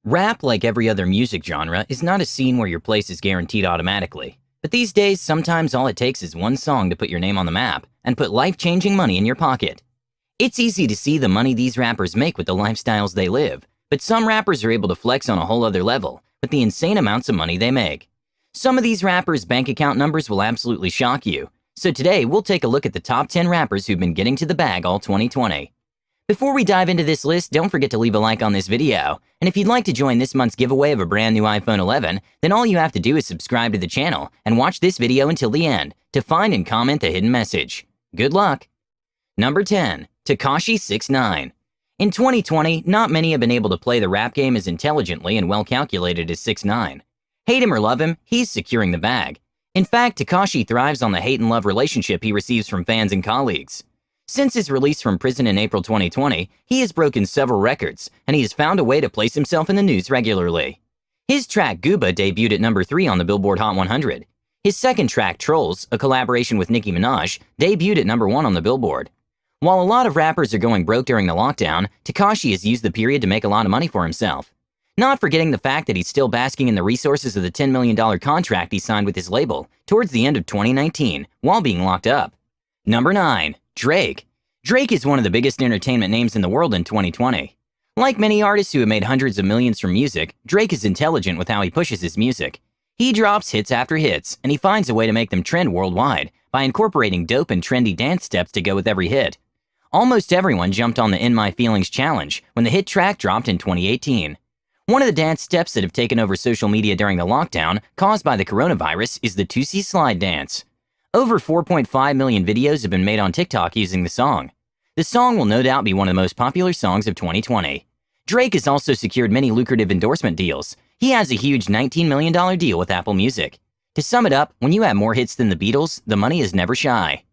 Rap, like every other music genre, is not a scene where your place is guaranteed automatically. But these days, sometimes all it takes is one song to put your name on the map and put life-changing money in your pocket. It's easy to see the money these rappers make with the lifestyles they live, but some rappers are able to flex on a whole other level with the insane amounts of money they make. Some of these rappers' bank account numbers will absolutely shock you. So today, we'll take a look at the top 10 rappers who've been getting to the bag all 2020. Before we dive into this list, don't forget to leave a like on this video. And if you'd like to join this month's giveaway of a brand new iPhone 11, then all you have to do is subscribe to the channel and watch this video until the end to find and comment the hidden message. Good luck! Number 10. Tekashi 6ix9ine. In 2020, not many have been able to play the rap game as intelligently and well-calculated as 6ix9ine. Hate him or love him, he's securing the bag. In fact, Tekashi thrives on the hate and love relationship he receives from fans and colleagues. Since his release from prison in April 2020, he has broken several records, and he has found a way to place himself in the news regularly. His track Gooba debuted at number 3 on the Billboard Hot 100. His second track, Trolls, a collaboration with Nicki Minaj, debuted at number 1 on the Billboard. While a lot of rappers are going broke during the lockdown, Tekashi has used the period to make a lot of money for himself. Not forgetting the fact that he's still basking in the resources of the $10 million contract he signed with his label towards the end of 2019 while being locked up. Number 9. Drake. Drake is one of the biggest entertainment names in the world in 2020. Like many artists who have made hundreds of millions from music, Drake is intelligent with how he pushes his music. He drops hits after hits, and he finds a way to make them trend worldwide by incorporating dope and trendy dance steps to go with every hit. Almost everyone jumped on the In My Feelings challenge when the hit track dropped in 2018. One of the dance steps that have taken over social media during the lockdown caused by the coronavirus is the Tootsie Slide dance. Over 4.5 million videos have been made on TikTok using the song. The song will no doubt be one of the most popular songs of 2020. Drake has also secured many lucrative endorsement deals. He has a huge $19 million deal with Apple Music. To sum it up, when you have more hits than the Beatles, the money is never shy.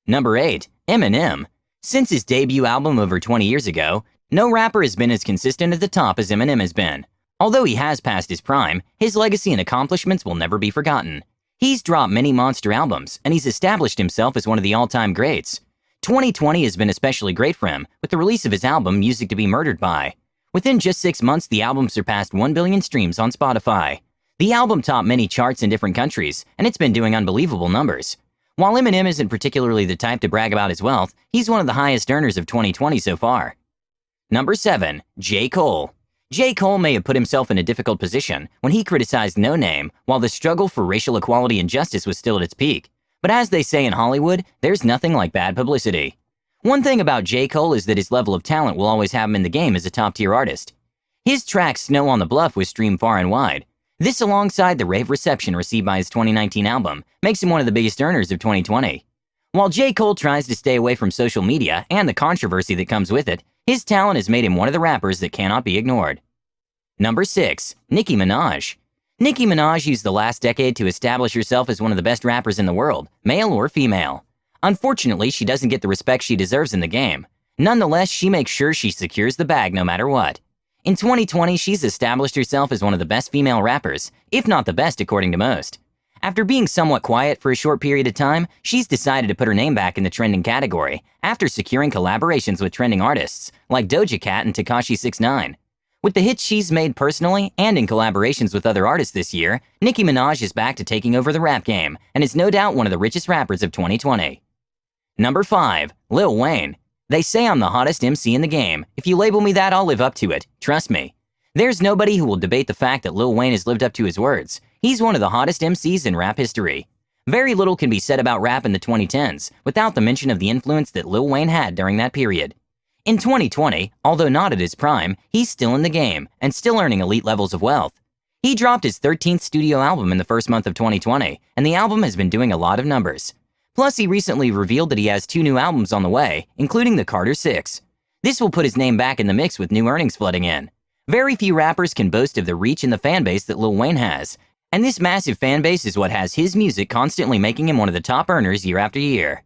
Number 8. Eminem. Since his debut album over 20 years ago, no rapper has been as consistent at the top as Eminem has been. Although he has passed his prime, his legacy and accomplishments will never be forgotten. He's dropped many monster albums, and he's established himself as one of the all-time greats. 2020 has been especially great for him, with the release of his album Music to Be Murdered By. Within just 6 months, the album surpassed 1 billion streams on Spotify. The album topped many charts in different countries, and it's been doing unbelievable numbers. While Eminem isn't particularly the type to brag about his wealth, he's one of the highest earners of 2020 so far. Number 7. J. Cole. J. Cole may have put himself in a difficult position when he criticized No Name while the struggle for racial equality and justice was still at its peak. But as they say in Hollywood, there's nothing like bad publicity. One thing about J. Cole is that his level of talent will always have him in the game as a top-tier artist. His track Snow on the Bluff was streamed far and wide. This, alongside the rave reception received by his 2019 album, makes him one of the biggest earners of 2020. While J. Cole tries to stay away from social media and the controversy that comes with it, his talent has made him one of the rappers that cannot be ignored. Number 6. Nicki Minaj. Nicki Minaj used the last decade to establish herself as one of the best rappers in the world, male or female. Unfortunately, she doesn't get the respect she deserves in the game. Nonetheless, she makes sure she secures the bag no matter what. In 2020, she's established herself as one of the best female rappers, if not the best according to most. After being somewhat quiet for a short period of time, she's decided to put her name back in the trending category after securing collaborations with trending artists like Doja Cat and Tekashi 6ix9ine. With the hits she's made personally and in collaborations with other artists this year, Nicki Minaj is back to taking over the rap game and is no doubt one of the richest rappers of 2020. Number 5. Lil Wayne. They say I'm the hottest MC in the game. If you label me that, I'll live up to it. Trust me. There's nobody who will debate the fact that Lil Wayne has lived up to his words. He's one of the hottest MCs in rap history. Very little can be said about rap in the 2010s without the mention of the influence that Lil Wayne had during that period. In 2020, although not at his prime, he's still in the game and still earning elite levels of wealth. He dropped his 13th studio album in the first month of 2020, and the album has been doing a lot of numbers. Plus, he recently revealed that he has 2 new albums on the way, including the Carter 6. This will put his name back in the mix with new earnings flooding in. Very few rappers can boast of the reach and the fan base that Lil Wayne has, and this massive fan base is what has his music constantly making him one of the top earners year after year.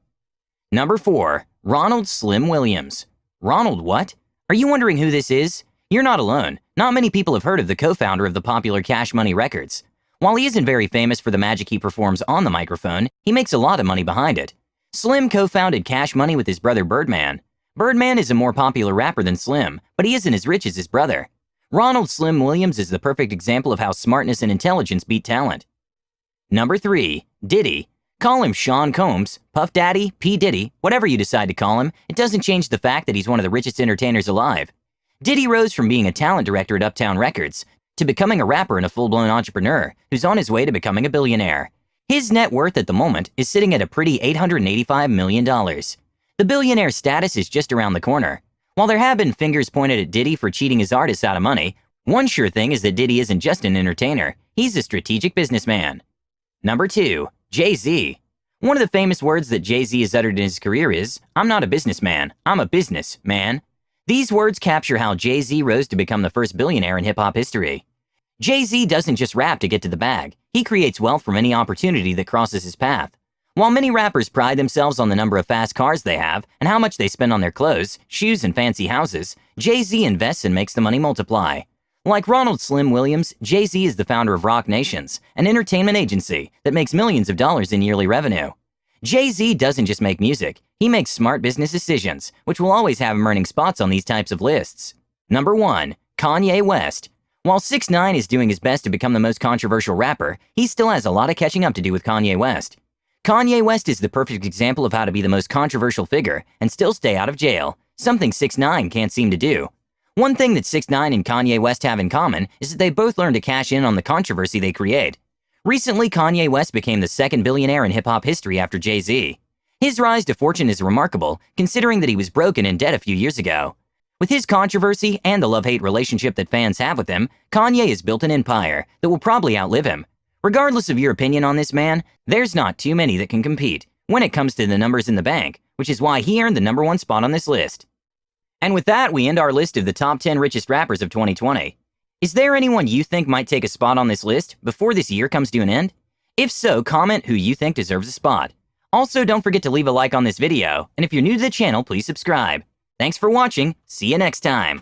Number 4. Ronald Slim Williams. Ronald what? Are you wondering who this is? You're not alone. Not many people have heard of the co-founder of the popular Cash Money Records. While he isn't very famous for the magic he performs on the microphone, he makes a lot of money behind it. Slim co-founded Cash Money with his brother Birdman. Birdman is a more popular rapper than Slim, but he isn't as rich as his brother. Ronald Slim Williams is the perfect example of how smartness and intelligence beat talent. Number 3. Diddy. Call him Sean Combs, Puff Daddy, P. Diddy, whatever you decide to call him, it doesn't change the fact that he's one of the richest entertainers alive. Diddy rose from being a talent director at Uptown Records to becoming a rapper and a full-blown entrepreneur who's on his way to becoming a billionaire. His net worth at the moment is sitting at a pretty $885 million. The billionaire status is just around the corner. While there have been fingers pointed at Diddy for cheating his artists out of money, one sure thing is that Diddy isn't just an entertainer, he's a strategic businessman. Number 2. Jay-Z. One of the famous words that Jay-Z has uttered in his career is, "I'm not a businessman, I'm a businessman." These words capture how Jay-Z rose to become the first billionaire in hip-hop history. Jay-Z doesn't just rap to get to the bag, he creates wealth from any opportunity that crosses his path. While many rappers pride themselves on the number of fast cars they have and how much they spend on their clothes, shoes, and fancy houses, Jay-Z invests and makes the money multiply. Like Ronald Slim Williams, Jay-Z is the founder of Roc Nations, an entertainment agency that makes millions of dollars in yearly revenue. Jay-Z doesn't just make music, he makes smart business decisions, which will always have him earning spots on these types of lists. Number 1. Kanye West. While 6ix9ine is doing his best to become the most controversial rapper, he still has a lot of catching up to do with Kanye West. Kanye West is the perfect example of how to be the most controversial figure and still stay out of jail, something 6ix9ine can't seem to do. One thing that 6ix9ine and Kanye West have in common is that they both learn to cash in on the controversy they create. Recently, Kanye West became the second billionaire in hip-hop history after Jay-Z. His rise to fortune is remarkable, considering that he was broke and in debt a few years ago. With his controversy and the love-hate relationship that fans have with him, Kanye has built an empire that will probably outlive him. Regardless of your opinion on this man, there's not too many that can compete when it comes to the numbers in the bank, which is why he earned the number 1 spot on this list. And with that, we end our list of the top 10 richest rappers of 2020. Is there anyone you think might take a spot on this list before this year comes to an end? If so, comment who you think deserves a spot. Also, don't forget to leave a like on this video, and if you're new to the channel, please subscribe. Thanks for watching, see you next time.